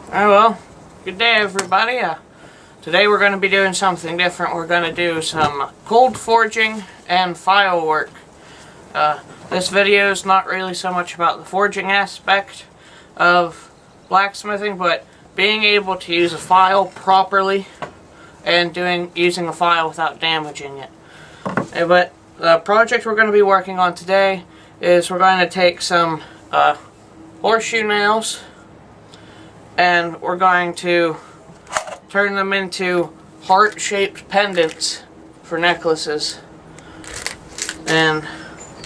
Oh well, good day everybody. Today we're going to be doing something different. We're going to do some cold forging and file work. This video is not really so much about the forging aspect of blacksmithing, but being able to use a file properly and using a file without damaging it. But the project we're going to be working on today is we're going to take some horseshoe nails and we're going to turn them into heart-shaped pendants for necklaces. And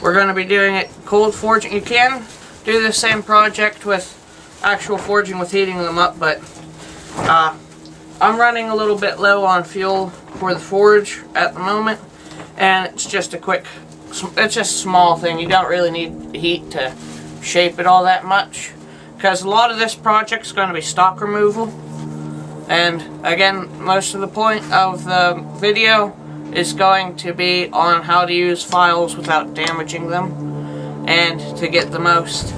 we're going to be doing it cold forging. You can do the same project with actual forging with heating them up, but I'm running a little bit low on fuel for the forge at the moment, and it's just it's just a small thing. You don't really need heat to shape it all that much, because a lot of this project is going to be stock removal. And again, most of the point of the video is going to be on how to use files without damaging them and to get the most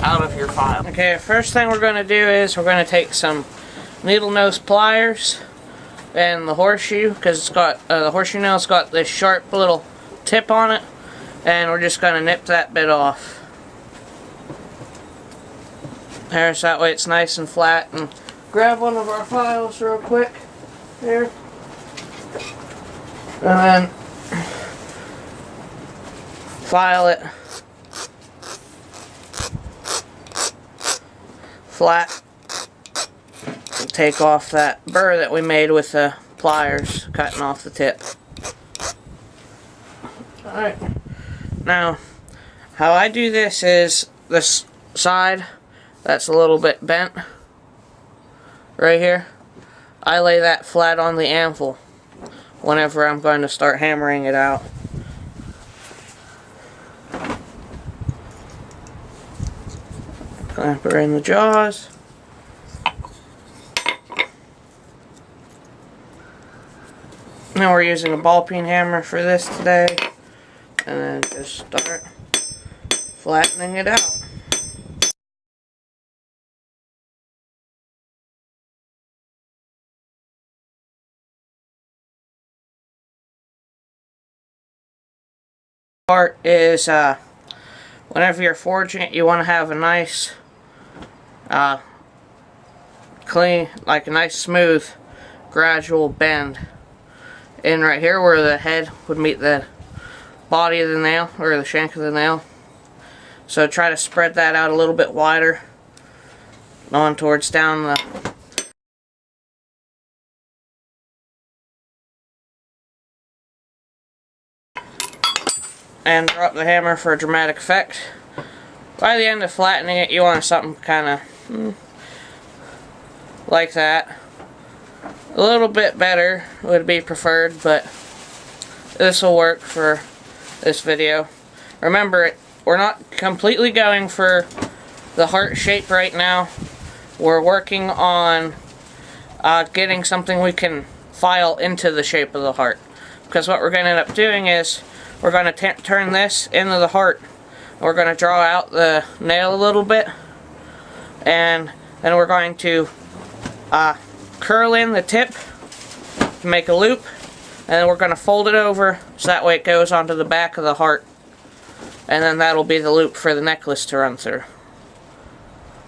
out of your file. Okay, first thing we're going to do is we're going to take some needle nose pliers and the horseshoe, because it's got the horseshoe nail's got this sharp little tip on it, and we're just going to nip that bit off. There's that way it's nice and flat. And grab one of our files real quick here, and then file it flat and take off that burr that we made with the pliers, cutting off the tip. Alright, now how I do this is this side that's a little bit bent right here, I lay that flat on the anvil whenever I'm going to start hammering it out. Clamp her in the jaws. Now we're using a ball peen hammer for this today, and then just start flattening it out. Part is whenever you're forging it, you want to have a nice clean, like a nice smooth gradual bend in right here where the head would meet the body of the nail, or the shank of the nail. So try to spread that out a little bit wider on towards down the and drop the hammer for a dramatic effect. By the end of flattening it, you want something kind of like that. A little bit better would be preferred, but this will work for this video. Remember, we're not completely going for the heart shape right now. We're working on getting something we can file into the shape of the heart. Because what we're going to end up doing is we're going to turn this into the heart. We're going to draw out the nail a little bit, and then we're going to curl in the tip to make a loop, and then we're going to fold it over so that way it goes onto the back of the heart, and then that'll be the loop for the necklace to run through.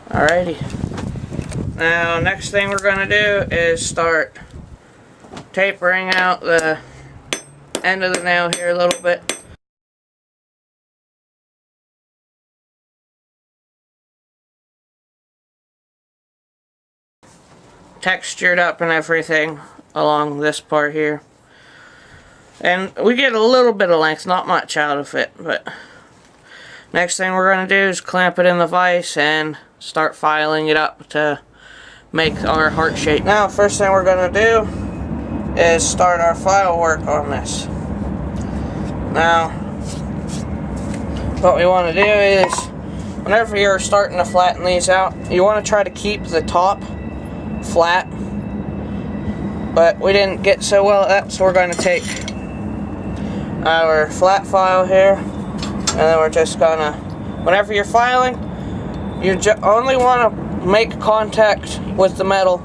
Alrighty. Now, next thing we're going to do is start tapering out the end of the nail here a little bit. Textured up and everything along this part here. And we get a little bit of length, not much out of it, but next thing we're going to do is clamp it in the vise and start filing it up to make our heart shape. Now, first thing we're going to do is start our file work on this. Now, what we want to do is, whenever you're starting to flatten these out, you want to try to keep the top flat, but we didn't get so well at that, so we're going to take our flat file here, and then we're just going to, whenever you're filing, you only want to make contact with the metal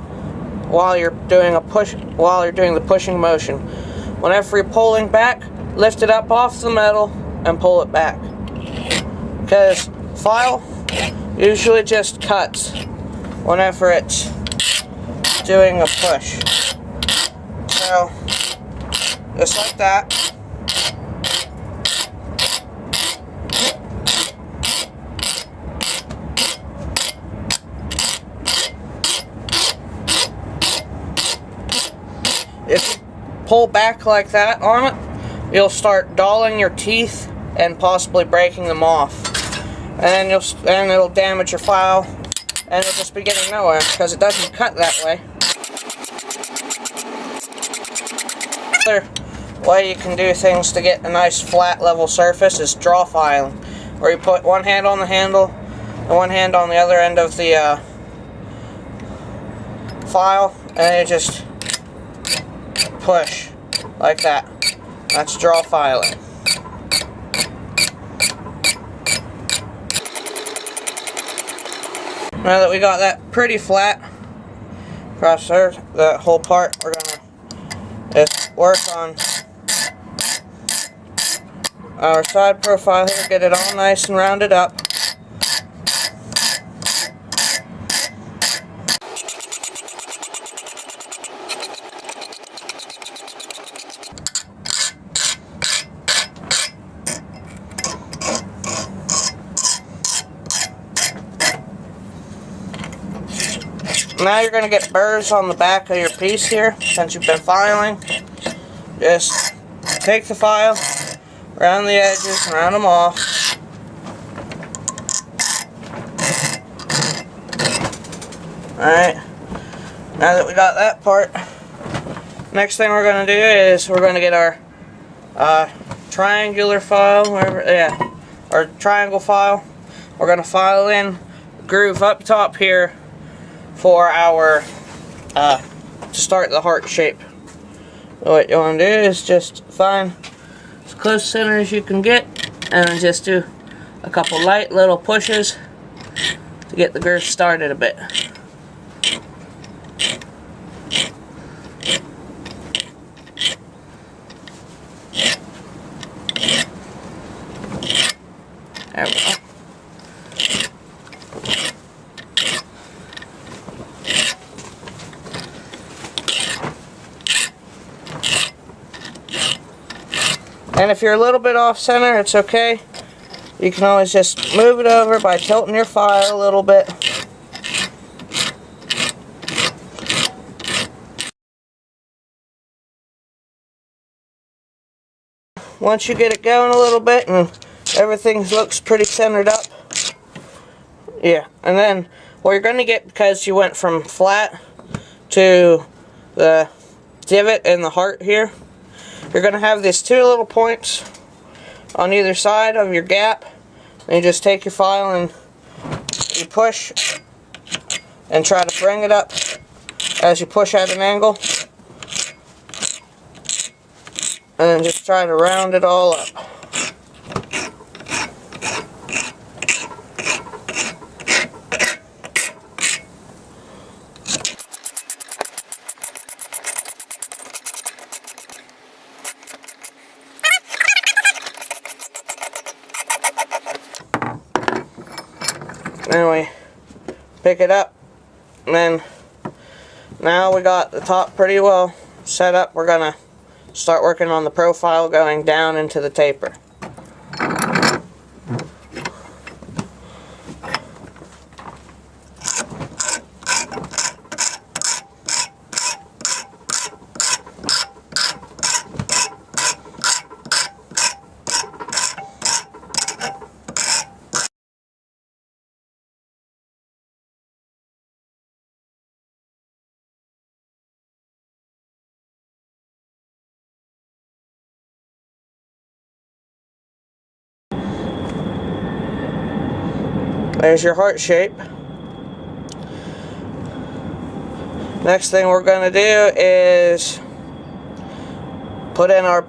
while you're doing the pushing motion. Whenever you're pulling back, lift it up off the metal and pull it back. Because file usually just cuts whenever it's doing a push. So, just like that. If you pull back like that on it, you'll start dulling your teeth and possibly breaking them off. And it'll damage your file, and it'll just be getting nowhere because it doesn't cut that way. Another way you can do things to get a nice flat level surface is draw filing, where you put one hand on the handle and one hand on the other end of the file, and you just push like that. That's draw filing. Now that we got that pretty flat across there, that whole part, we're gonna just work on our side profile here, get it all nice and rounded up. Now you're going to get burrs on the back of your piece here, since you've been filing. Just take the file, round the edges, and round them off. Alright, now that we got that part, next thing we're going to do is we're going to get our triangular file, our triangle file. We're going to file in the groove up top here for our to start the heart shape. So what you want to do is just find as close center as you can get, and then just do a couple light little pushes to get the groove started a bit. There we go. And if you're a little bit off center, it's okay. You can always just move it over by tilting your file a little bit. Once you get it going a little bit and everything looks pretty centered up, yeah, and then what you're going to get, because you went from flat to the divot in the heart here, you're going to have these two little points on either side of your gap, and you just take your file and you push and try to bring it up as you push at an angle, and then just try to round it all up. Then we pick it up, and then now we got the top pretty well set up. We're gonna start working on the profile going down into the taper. There's your heart shape. Next thing we're going to do is put in our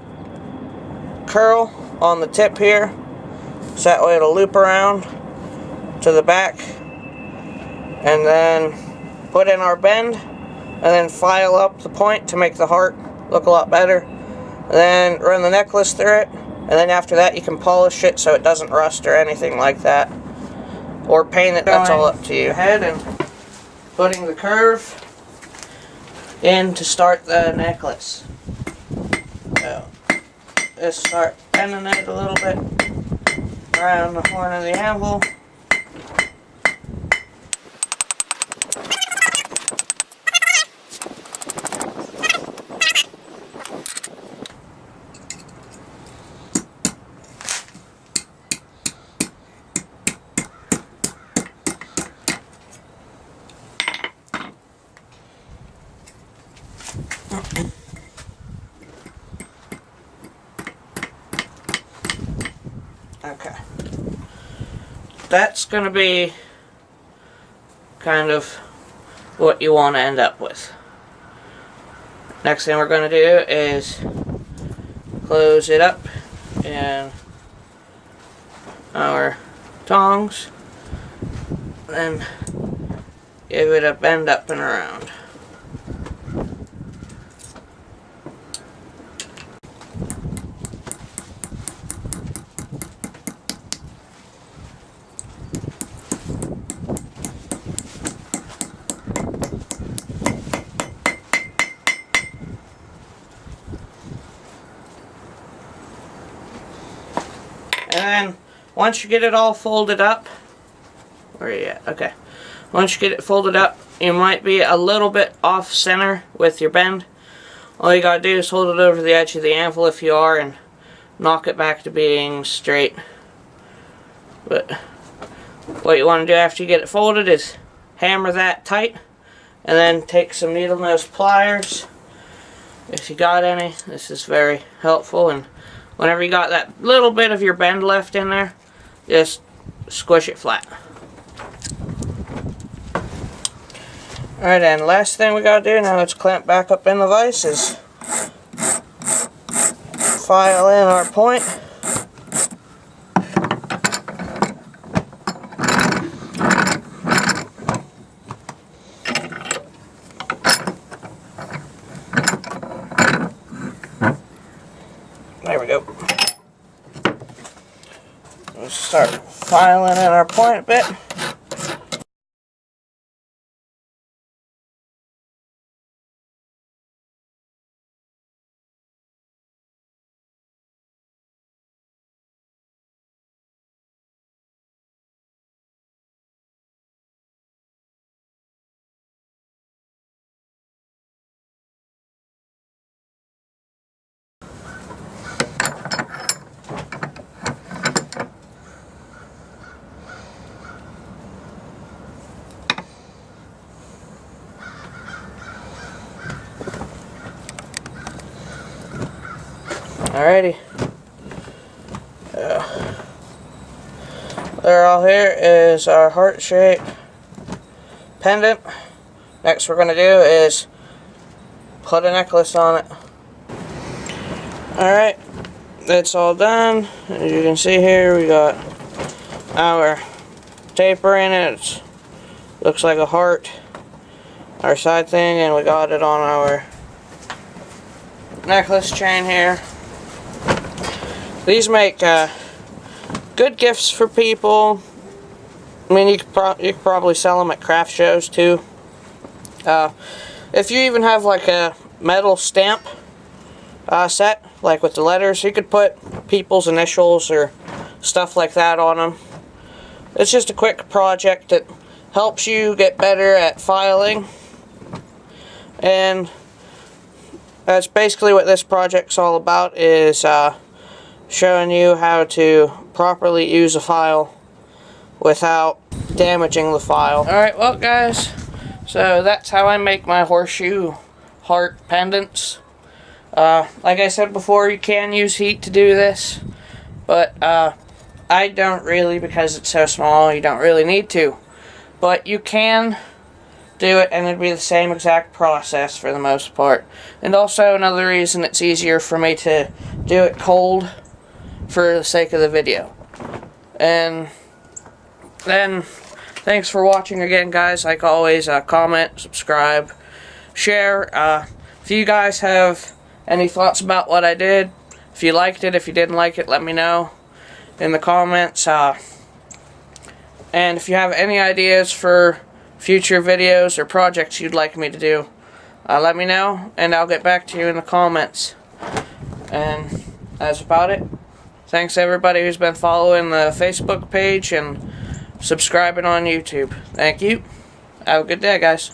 curl on the tip here, so that way it'll loop around to the back. and then put in our bend, and then file up the point to make the heart look a lot better. And then run the necklace through it, and then after that you can polish it so it doesn't rust or anything like that. Or paint it, that's all up to you. Head and putting the curve in to start the necklace. So just start bending it a little bit around the horn of the anvil. Okay, that's going to be kind of what you want to end up with. Next thing we're going to do is close it up in our tongs and give it a bend up and around. And then once you get it all folded up, where are you at? Okay. Once you get it folded up, you might be a little bit off center with your bend. All you gotta do is hold it over the edge of the anvil if you are, and knock it back to being straight. But what you want to do after you get it folded is hammer that tight, and then take some needle nose pliers if you got any. This is very helpful, and whenever you got that little bit of your bend left in there, just squish it flat. Alright, and last thing we gotta do now, let's clamp back up in the vise, is file in our point. There we go. Let's start filing in our point a bit. Alrighty. There all here is our heart shape pendant. Next we're going to do is put a necklace on it. Alright, that's all done. As you can see here, we got our taper in it. It looks like a heart, our side thing, and we got it on our necklace chain here. These make good gifts for people. I mean, you could probably sell them at craft shows too. If you even have like a metal stamp set, like with the letters, you could put people's initials or stuff like that on them. It's just a quick project that helps you get better at filing, and that's basically what this project's all about, is showing you how to properly use a file without damaging the file. Alright, well guys, so that's how I make my horseshoe heart pendants. Like I said before, you can use heat to do this, but I don't really, because it's so small, you don't really need to. But you can do it, and it'd be the same exact process for the most part. And also another reason it's easier for me to do it cold, for the sake of the video. And then Thanks for watching again, guys. Like always, comment, subscribe, share. If you guys have any thoughts about what I did, if you liked it, if you didn't like it, let me know in the comments. And if you have any ideas for future videos or projects you'd like me to do, let me know, and I'll get back to you in the comments. And that's about it. Thanks everybody who's been following the Facebook page and subscribing on YouTube. Thank you. Have a good day, guys.